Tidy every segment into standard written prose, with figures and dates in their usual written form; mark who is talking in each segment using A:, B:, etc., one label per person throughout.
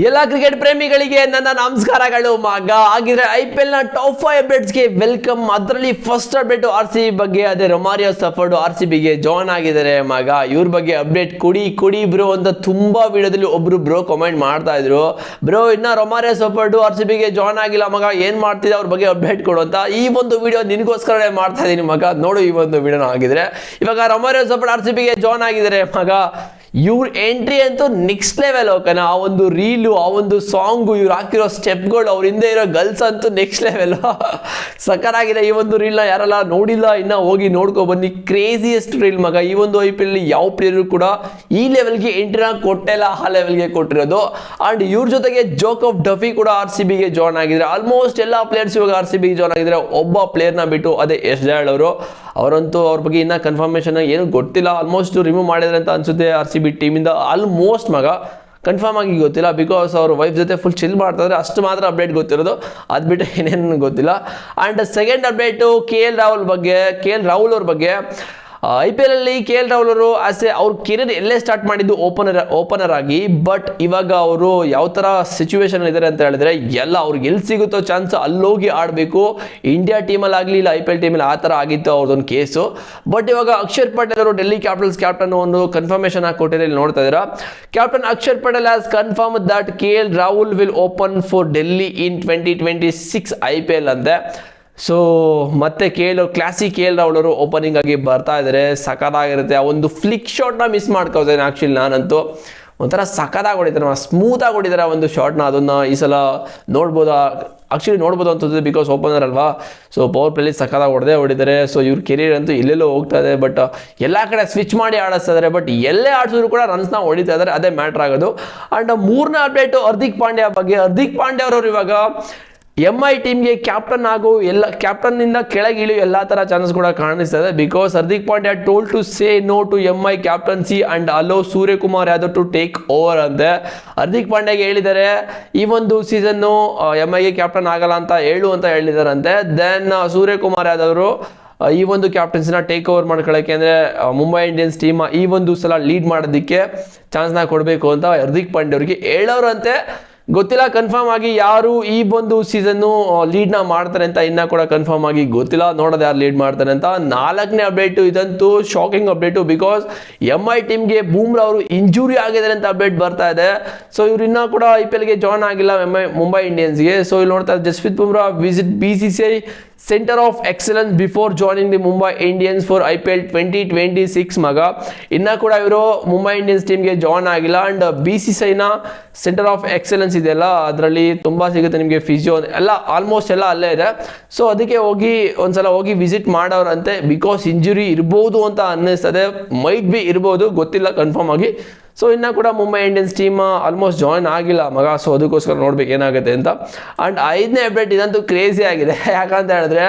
A: ಎಲ್ಲ ಕ್ರಿಕೆಟ್ ಪ್ರೇಮಿಗಳಿಗೆ ನನ್ನ ನಮಸ್ಕಾರಗಳು ಮಗ. ಹಾಗಿದ್ರೆ IPL ನ ಟಾಪ್ 5 ಅಪ್ಡೇಟ್ಸ್ಗೆ ವೆಲ್ಕಮ್. ಅದರಲ್ಲಿ ಫಸ್ಟ್ ಅಪ್ಡೇಟ್ RCB ಬಗ್ಗೆ. ಅದೇ ರೊಮಾರಿಯೋ ಸಫರ್ಡ್ RCBಗೆ ಜಾಯ್ನ್ ಆಗಿದ್ದಾರೆ ಮಗ. ಇವ್ರ ಬಗ್ಗೆ ಅಪ್ಡೇಟ್ ಕೊಡಿ ಬ್ರೋ ಅಂತ ತುಂಬಾ ವಿಡಿಯೋದಲ್ಲಿ ಒಬ್ರು ಬ್ರೋ ಕಮೆಂಟ್ ಮಾಡ್ತಾ ಇದ್ರು. ಬ್ರೋ ಇನ್ನ ರೊಮಾರಿಯೋ ಸಫರ್ಡ್ RCBಗೆ ಜಾಯ್ನ್ ಆಗಿಲ್ಲ ಮಗ, ಏನ್ ಮಾಡ್ತಿದ್ದೆ ಅವ್ರ ಬಗ್ಗೆ ಅಪ್ಡೇಟ್ ಕೊಡು ಅಂತ ಈ ಒಂದು ವಿಡಿಯೋ ನಿನಗೋಸ್ಕರನೇ ಮಾಡ್ತಾ ಇದೀನಿ ಮಗ. ನೋಡು ಈ ಒಂದು ವಿಡಿಯೋನ. ಆಗಿದ್ರೆ ಇವಾಗ ರೊಮಾರಿಯೋ ಸಫರ್ಡ್ RCBಗೆ ಜಾಯ್ನ್ ಆಗಿದ್ದಾರೆ ಮಗ. ಇವ್ರ ಎಂಟ್ರಿ ಅಂತೂ ನೆಕ್ಸ್ಟ್ ಲೆವೆಲ್. ಓಕೆನಾ, ಆ ಒಂದು ರೀಲು, ಆ ಒಂದು ಸಾಂಗು, ಇವ್ರು ಹಾಕಿರೋ ಸ್ಟೆಪ್ಗಳು, ಅವ್ರ ಹಿಂದೆ ಇರೋ ಗರ್ಲ್ಸ್ ಅಂತೂ ನೆಕ್ಸ್ಟ್ ಲೆವೆಲ್. ಸಕ್ಕತ್ತಾಗಿದೆ. ಈ ಒಂದು ರೀಲ್ನ ಯಾರೆಲ್ಲ ನೋಡಿಲ್ಲ ಇನ್ನ ಹೋಗಿ ನೋಡ್ಕೊ ಬನ್ನಿ. ಕ್ರೇಜಿಯೆಸ್ಟ್ ರೀಲ್ ಮಗ. ಈ ಒಂದು IPL ಯಾವ ಪ್ಲೇಯರು ಕೂಡ ಈ ಲೆವೆಲ್ಗೆ ಎಂಟ್ರಿನ ಕೊಟ್ಟಿಲ್ಲ, ಆ ಲೆವೆಲ್ಗೆ ಕೊಟ್ಟಿರೋದು. ಅಂಡ್ ಇವ್ರ ಜೊತೆಗೆ ಜೋಕೋಬ್ ಡಫಿ ಕೂಡ RCBಗೆ ಜಾಯ್ನ್ ಆಗಿದ್ರೆ. ಆಲ್ಮೋಸ್ಟ್ ಎಲ್ಲ ಪ್ಲೇಯರ್ಸ್ ಇವಾಗ RCBಗೆ ಜಾಯ್ನ್ ಆಗಿದ್ರೆ. ಒಬ್ಬ ಪ್ಲೇಯರ್ನ ಬಿಟ್ಟು ಅದೇ ಯಶ್ ದಯಾಳ್ ಅವರು, ಅವರಂತೂ ಅವ್ರ ಬಗ್ಗೆ ಇನ್ನೂ ಕನ್ಫರ್ಮೇಷನ್ ಏನು ಗೊತ್ತಿಲ್ಲ. ಆಲ್ಮೋಸ್ಟ್ ರಿಮೂವ್ ಮಾಡಿದ್ರೆ ಅಂತ ಅನ್ಸುತ್ತೆ RCB ಟೀಮಿಂದ. ಆಲ್ಮೋಸ್ಟ್ ಮಗ ಕನ್ಫರ್ಮ್ ಆಗಿ ಗೊತ್ತಿಲ್ಲ, ಬಿಕಾಸ್ ಅವ್ರ ವೈಫ್ ಜೊತೆ ಫುಲ್ ಚಿಲ್ ಮಾಡ್ತಾರೆ. ಅಷ್ಟು ಮಾತ್ರ ಅಪ್ಡೇಟ್ ಗೊತ್ತಿರೋದು, ಅದು ಬಿಟ್ಟು ಏನೇನು ಗೊತ್ತಿಲ್ಲ. And second update KL Rahul ಅವ್ರ ಬಗ್ಗೆ. IPL ಅಲ್ಲಿ KL ರಾಹುಲ್ ಅವರು ಅವ್ರ ಕೆರಿಯರ್ ಎಲ್ಲೇ ಸ್ಟಾರ್ಟ್ ಮಾಡಿದ್ದು ಓಪನರ್ ಆಗಿ. ಬಟ್ ಇವಾಗ ಅವರು ಯಾವ ಥರ ಸಿಚುವೇಶನ್ ಇದ್ದಾರೆ ಅಂತ ಹೇಳಿದ್ರೆ, ಎಲ್ಲ ಅವ್ರಿಗೆ ಎಲ್ಲಿ ಸಿಗುತ್ತೋ ಚಾನ್ಸ್ ಅಲ್ಲೋಗಿ ಆಡಬೇಕು. ಇಂಡಿಯಾ ಟೀಮಲ್ಲಿ ಆಗಲಿ ಇಲ್ಲ IPL ಟೀಮಲ್ಲಿ ಆ ಥರ ಆಗಿತ್ತು ಅವ್ರದ್ದೊಂದು ಕೇಸು. ಬಟ್ ಇವಾಗ ಅಕ್ಷರ್ ಪಟೇಲ್ ಅವರು ಡೆಲ್ಲಿ ಕ್ಯಾಪಿಟಲ್ಸ್ ಕ್ಯಾಪ್ಟನ್ ಒಂದು ಕನ್ಫರ್ಮೇಷನ್ ಆಗಿ ಕೊಟ್ಟಿದ್ದಾರೆ. ಇಲ್ಲಿ ನೋಡ್ತಾ ಇದ್ದೀರಾ, captain Akshar Patel has confirm that KL Rahul will open for Delhi in 2026 IPL ಅಂತೆ. ಸೊ ಮತ್ತೆ KL ರಾಹುಲ್ ಅವರು ಓಪನಿಂಗ್ ಆಗಿ ಬರ್ತಾ ಇದ್ದಾರೆ. ಸಖತ್ತಾಗಿರುತ್ತೆ. ಆ ಒಂದು ಫ್ಲಿಕ್ ಶಾಟ್ನ ಮಿಸ್ ಮಾಡ್ಕೋತೇನೆ ಆ್ಯಕ್ಚುಲಿ ನಾನಂತೂ. ಒಂಥರ ಸಖತ್ತಾಗಿ ಹೊಡಿತಾರೆ, ಸ್ಮೂತಾಗಿ ಹೊಡಿತಾರೆ ಒಂದು ಶಾಟ್ನ. ಅದನ್ನು ಈ ಸಲ ನೋಡ್ಬೋದು ಅನ್ಸುತ್ತೆ, ಬಿಕಾಸ್ ಓಪನರ್ ಅಲ್ವಾ. ಸೊ ಪವರ್ ಪ್ಲೇಲಿ ಸಖತ್ತಾಗಿ ಹೊಡಿದ್ದಾರೆ. ಸೊ ಇವ್ರ ಕೆರಿಯರ್ ಅಂತೂ ಎಲ್ಲೆಲ್ಲೋ ಹೋಗ್ತಾ ಇದೆ. ಬಟ್ ಎಲ್ಲ ಕಡೆ ಸ್ವಿಚ್ ಮಾಡಿ ಆಡಿಸ್ತಾ ಇದ್ದಾರೆ. ಬಟ್ ಎಲ್ಲೇ ಆಡಿಸಿದ್ರು ಕೂಡ ರನ್ಸ್ನ ಹೊಡಿತಾ ಇದ್ದಾರೆ, ಅದೇ ಮ್ಯಾಟ್ರ್ ಆಗೋದು. ಆ್ಯಂಡ್ ಮೂರನೇ ಅಪ್ಡೇಟು ಹಾರ್ದಿಕ್ ಪಾಂಡ್ಯ ಬಗ್ಗೆ. ಹಾರ್ದಿಕ್ ಪಾಂಡ್ಯ ಅವರು ಇವಾಗ MI ಟೀಮ್ಗೆ ಕ್ಯಾಪ್ಟನ್ ಆಗೋ ಕ್ಯಾಪ್ಟನ್ನಿಂದ ಕೆಳಗೆ ಇಳಿಯೋ ಎಲ್ಲ ಥರ ಚಾನ್ಸಸ್ ಕೂಡ ಕಾಣಿಸ್ತಾ ಇದೆ. Because Hardik Pandya told to say no to MI captaincy and allow Suryakumar Yadav to take over ಅಂತೆ. ಹಾರ್ದಿಕ್ ಪಾಂಡ್ಯಗೆ ಹೇಳಿದ್ದಾರೆ ಈ ಒಂದು ಸೀಸನ್ನು MIಗೆ ಕ್ಯಾಪ್ಟನ್ ಆಗಲ್ಲ ಅಂತ ಹೇಳಿದಾರಂತೆ. ದೆನ್ ಸೂರ್ಯಕುಮಾರ್ ಯಾದವ್ ಅವರು ಈ ಒಂದು ಕ್ಯಾಪ್ಟನ್ಸಿನ ಟೇಕ್ ಓವರ್ ಮಾಡ್ಕೊಳ್ಳೋಕ್ಕೆ, ಅಂದರೆ ಮುಂಬೈ ಇಂಡಿಯನ್ಸ್ ಟೀಮ್ ಈ ಒಂದು ಸಲ ಲೀಡ್ ಮಾಡೋದಕ್ಕೆ ಚಾನ್ಸ್ನ ಕೊಡಬೇಕು ಅಂತ ಹಾರ್ದಿಕ್ ಪಾಂಡ್ಯ ಅವರಿಗೆ ಹೇಳೋರಂತೆ. ಗೊತ್ತಿಲ್ಲ ಕನ್ಫರ್ಮ್ ಆಗಿ ಯಾರು ಈ ಒಂದು ಸೀಸನ್ನು ಲೀಡ್ನ ಮಾಡ್ತಾರೆ ಅಂತ ಇನ್ನೂ ಕೂಡ ಕನ್ಫರ್ಮ್ ಆಗಿ ಗೊತ್ತಿಲ್ಲ. ನೋಡೋದು ಯಾರು ಲೀಡ್ ಮಾಡ್ತಾರೆ ಅಂತ. ನಾಲ್ಕನೇ ಅಪ್ಡೇಟು, ಇದಂತೂ ಶಾಕಿಂಗ್ ಅಪ್ಡೇಟು. ಬಿಕಾಸ್ MI ಟೀಮ್ಗೆ ಬೂಮ್ರಾ ಅವರು ಇಂಜುರಿ ಆಗಿದ್ದಾರೆ ಅಂತ ಅಪ್ಡೇಟ್ ಬರ್ತಾ ಇದೆ. ಸೊ ಇವ್ರು ಇನ್ನೂ ಕೂಡ IPLಗೆ ಜಾಯ್ನ್ ಆಗಿಲ್ಲ ಮುಂಬೈ ಇಂಡಿಯನ್ಸ್ಗೆ. ಸೊ ಇಲ್ಲಿ ನೋಡ್ತಾ Jasprit Bumrah visit BCCI centre of excellence before joining the Mumbai Indians for IPL 2026 ಮಗ. ಇನ್ನೂ ಕೂಡ ಇವರು ಮುಂಬೈ ಇಂಡಿಯನ್ಸ್ ಟೀಮ್ಗೆ ಜಾಯ್ನ್ ಆಗಿಲ್ಲ. ಆ್ಯಂಡ್ BCCIನ ಸೆಂಟರ್ ಆಫ್ ಎಕ್ಸಲೆನ್ಸ್ ಇದೆಯಲ್ಲ, ಅದರಲ್ಲಿ ತುಂಬ ಸಿಗುತ್ತೆ ನಿಮಗೆ, ಫಿಸಿಯೋ ಎಲ್ಲ ಆಲ್ಮೋಸ್ಟ್ ಎಲ್ಲ ಅಲ್ಲೇ ಇದೆ. ಸೊ ಅದಕ್ಕೆ ಒಂದ್ಸಲ ಹೋಗಿ ವಿಸಿಟ್ ಮಾಡೋರಂತೆ. ಬಿಕಾಸ್ ಇಂಜುರಿ ಇರ್ಬೋದು ಅಂತ ಅನ್ನಿಸ್ತದೆ, ಮೈಟ್ ಬಿ ಇರ್ಬೋದು, ಗೊತ್ತಿಲ್ಲ ಕನ್ಫರ್ಮ್ ಆಗಿ. ಸೊ ಇನ್ನೂ ಕೂಡ Mumbai Indians team almost join ಆಗಿಲ್ಲ ಮಗ. ಸೊ ಅದಕ್ಕೋಸ್ಕರ ನೋಡ್ಬೇಕು ಏನಾಗುತ್ತೆ ಅಂತ. ಆ್ಯಂಡ್ ಐದನೇ ಅಪ್ಡೇಟ್, ಇದಂತೂ ಕ್ರೇಜಿ ಆಗಿದೆ. ಯಾಕಂತ ಹೇಳಿದ್ರೆ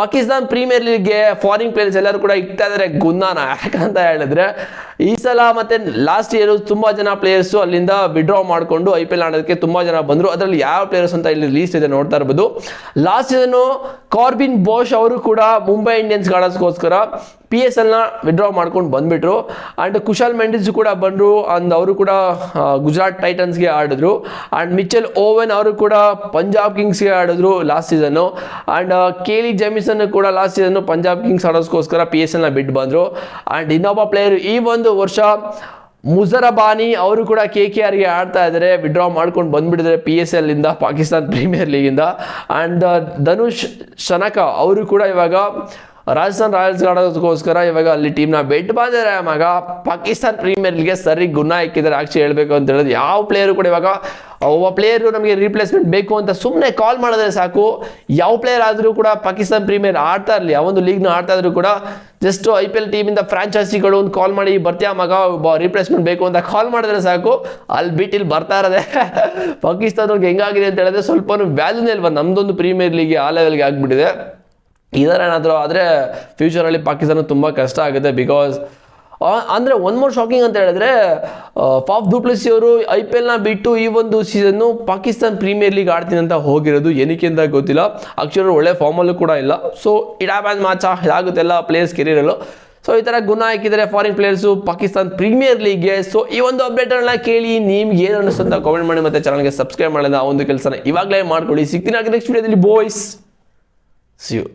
A: ಪಾಕಿಸ್ತಾನ್ ಪ್ರೀಮಿಯರ್ ಲೀಗ್ಗೆ ಫಾರಿನ್ ಪ್ಲೇಯರ್ಸ್ ಎಲ್ಲರೂ ಕೂಡ ಇಕ್ತಾ ಇದ್ದಾರೆ ಗುನ್ನಾನ. ಯಾಕಂತ ಹೇಳಿದ್ರೆ ಈ ಸಲ ಮತ್ತೆ ಲಾಸ್ಟ್ ಇಯರ್ ತುಂಬ ಜನ ಪ್ಲೇಯರ್ಸು ಅಲ್ಲಿಂದ ವಿಡ್ರಾ ಮಾಡಿಕೊಂಡು IPL ಆಡೋದಕ್ಕೆ ತುಂಬ ಜನ ಬಂದರು. ಅದರಲ್ಲಿ ಯಾವ ಪ್ಲೇಯರ್ಸ್ ಅಂತ ಇಲ್ಲಿ ಲೀಸ್ಟ್ ಇದೆ ನೋಡ್ತಾ ಇರ್ಬೋದು. ಲಾಸ್ಟ್ ಸೀಸನ್ನು ಕಾರ್ಬಿನ್ ಬೋಶ್ ಅವರು ಕೂಡ ಮುಂಬೈ ಇಂಡಿಯನ್ಸ್ಗೆ ಆಡೋದಕ್ಕೋಸ್ಕರ PSLನ ವಿಡ್ರಾ ಮಾಡ್ಕೊಂಡು ಬಂದುಬಿಟ್ರು. ಆ್ಯಂಡ್ ಕುಶಾಲ್ ಮೆಂಡಿಸ್ ಕೂಡ ಬಂದರು. ಅಂಡ್ ಅವರು ಕೂಡ ಗುಜರಾತ್ ಟೈಟನ್ಸ್ಗೆ ಆಡಿದ್ರು. ಆ್ಯಂಡ್ ಮಿಚೆಲ್ ಓವೆನ್ ಅವರು ಕೂಡ ಪಂಜಾಬ್ ಕಿಂಗ್ಸ್ಗೆ ಆಡಿದ್ರು last season. And Cayley Jamieson ಕೂಡ ಲಾಸ್ಟ್ ಸೀಸನ್ನು ಪಂಜಾಬ್ ಕಿಂಗ್ಸ್ ಆಡೋದಕ್ಕೋಸ್ಕರ PSLನ ಬಿಟ್ಟು ಬಂದರು. ಆ್ಯಂಡ್ ಇನ್ನೊಬ್ಬ ಪ್ಲೇಯರ್ ಈ ಒಂದು ವರ್ಷ ಮುಜರಬಾನಿ ಅವರು ಕೂಡ KKRಗೆ ಆಡ್ತಾ ಇದ್ದಾರೆ. ವಿಡ್ರಾ ಮಾಡ್ಕೊಂಡು ಬಂದುಬಿಟ್ಟಿದ್ದಾರೆ PSLನಿಂದ, ಪಾಕಿಸ್ತಾನ್ ಪ್ರೀಮಿಯರ್ ಲೀಗಿಂದ. ಆ್ಯಂಡ್ ಧನುಷ್ ಶನಕ ಅವರು ಕೂಡ ಇವಾಗ ರಾಜಸ್ಥಾನ್ ರಾಯಲ್ಸ್ಗೆ ಆಡೋದಕ್ಕೋಸ್ಕರ ಇವಾಗ ಅಲ್ಲಿ ಟೀಮ್ನ ಬಿಟ್ಟು ಬಂದಿದ್ದಾರೆ ಮಗ. ಪಾಕಿಸ್ತಾನ್ ಪ್ರೀಮಿಯರ್ ಲೀಗ್ಗೆ ಸರಿ ಗುಣ ಇಕ್ಕಿದ್ದಾರೆ ಆ್ಯಕ್ಚುಲಿ ಹೇಳಬೇಕು ಅಂತ ಹೇಳಿದ್ರೆ. ಯಾವ ಪ್ಲೇಯರು ಕೂಡ ಇವಾಗ ಒಬ್ಬ ಪ್ಲೇಯರು ನಮಗೆ ರೀಪ್ಲೇಸ್ಮೆಂಟ್ ಬೇಕು ಅಂತ ಸುಮ್ಮನೆ ಕಾಲ್ ಮಾಡಿದ್ರೆ ಸಾಕು. ಯಾವ ಪ್ಲೇಯರ್ ಆದರೂ ಕೂಡ ಪಾಕಿಸ್ತಾನ್ ಪ್ರೀಮಿಯರ್ ಆಡ್ತಾ ಇರಲಿ, ಆ ಒಂದು ಲೀಗ್ನ ಆಡ್ತಾ ಇದ್ರು ಕೂಡ ಜಸ್ಟ್ IPL ಟೀಮಿಂದ ಫ್ರಾಂಚೈಸಿಗಳು ಒಂದು ಕಾಲ್ ಮಾಡಿ ಬರ್ತೀಯಾ ಮಗ, ಒಬ್ಬ ರೀಪ್ಲೇಸ್ಮೆಂಟ್ ಬೇಕು ಅಂತ ಕಾಲ್ ಮಾಡಿದ್ರೆ ಸಾಕು, ಅಲ್ಲಿ ಬಿಟ್ಟು ಇಲ್ಲಿ ಬರ್ತಾ ಇರೋದೆ. ಪಾಕಿಸ್ತಾನಕ್ಕೆ ಹೆಂಗಾಗಿದೆ ಅಂತ ಹೇಳಿದ್ರೆ ಸ್ವಲ್ಪ ವ್ಯಾಲ್ಯೂನೇ ಇಲ್ವಾ ನಮ್ಮದೊಂದು ಪ್ರೀಮಿಯರ್ ಲೀಗ್ಗೆ ಆ ಲೆವೆಲ್ಗೆ ಆಗಿಬಿಟ್ಟಿದೆ. ಇದರ ಏನಾದರೂ ಆದರೆ ಫ್ಯೂಚರಲ್ಲಿ ಪಾಕಿಸ್ತಾನ ತುಂಬ ಕಷ್ಟ ಆಗುತ್ತೆ. ಬಿಕಾಸ್ ಅಂದರೆ ಒನ್ ಮೋರ್ ಶಾಕಿಂಗ್ ಅಂತ ಹೇಳಿದ್ರೆ ಫಾಫ್ ಡು ಪ್ಲೆಸಿ ಅವರು IPLನ ಬಿಟ್ಟು ಈ ಒಂದು ಸೀಸನ್ನು ಪಾಕಿಸ್ತಾನ್ ಪ್ರೀಮಿಯರ್ ಲೀಗ್ ಆಡ್ತೀನಿ ಅಂತ ಹೋಗಿರೋದು. ಏನಕ್ಕೆ ಅಂತ ಗೊತ್ತಿಲ್ಲ. ಆ್ಯಕ್ಚುಲಿ ಒಳ್ಳೆ ಫಾರ್ಮಲ್ಲೂ ಕೂಡ ಇಲ್ಲ. ಸೊ ಇಟ್ ಹ್ಯಾಪನ್ಸ್ ಮಾಚ, ಇದಾಗುತ್ತೆ ಎಲ್ಲ ಪ್ಲೇಯರ್ಸ್ ಕೆರಿಯರಲ್ಲೂ. ಸೊ ಈ ಥರ ಗುಣ ಹಾಕಿದ್ದಾರೆ ಫಾರಿನ್ ಪ್ಲೇಯರ್ಸು ಪಾಕಿಸ್ತಾನ್ ಪ್ರೀಮಿಯರ್ ಲೀಗ್ಗೆ. ಸೊ ಈ ಒಂದು ಅಪ್ಡೇಟನ್ನು ಕೇಳಿ ನಿಮ್ಗೆ ಏನು ಅನಿಸುತ್ತೆ ಅಂತ ಕಾಮೆಂಟ್ ಮಾಡಿ, ಮತ್ತು ಚಾನಲ್ಗೆ ಸಬ್ಸ್ಕ್ರೈಬ್ ಮಾಡಿದ ಆ ಒಂದು ಕೆಲಸನ ಇವಾಗಲೇ ಮಾಡ್ಕೊಳ್ಳಿ. ಸಿಗ್ತೀನಿ ನೆಕ್ಸ್ಟ್ ವಿಡಿಯೋದಲ್ಲಿ ಬಾಯ್ಸ್. C you.